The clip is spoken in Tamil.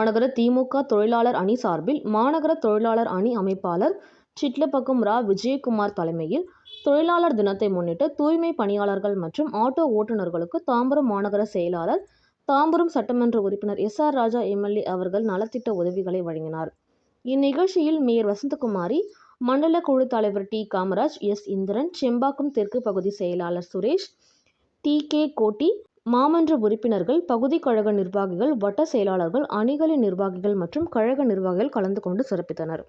மாநகர திமுக தொழிலாளர் அணி சார்பில் மாநகர தொழிலாளர் அணி அமைப்பாளர் சிட்லப்பாக்கம் ரா. விஜயகுமார் தலைமையில் தொழிலாளர் தினத்தை முன்னிட்டு தூய்மை பணியாளர்கள் மற்றும் ஆட்டோ ஓட்டுநர்களுக்கு தாம்பரம் மாநகர செயலாளர், தாம்பரம் சட்டமன்ற உறுப்பினர் எஸ். ஆர். ராஜா எம்.எல்.ஏ. அவர்கள் நலத்திட்ட உதவிகளை வழங்கினார். இந்நிகழ்ச்சியில் மேயர் வசந்தகுமாரி, மண்டல குழு தலைவர் டி. காமராஜ், எஸ். இந்திரன், செம்பாக்கம் தெற்கு பகுதி செயலாளர் சுரேஷ், டி. கே. கோட்டி, மாமன்ற உறுப்பினர்கள், பகுதி கழக நிர்வாகிகள், வட்ட செயலாளர்கள், அணிகளின் நிர்வாகிகள் மற்றும் கழக நிர்வாகிகள் கலந்து கொண்டு சிறப்பித்தனர்.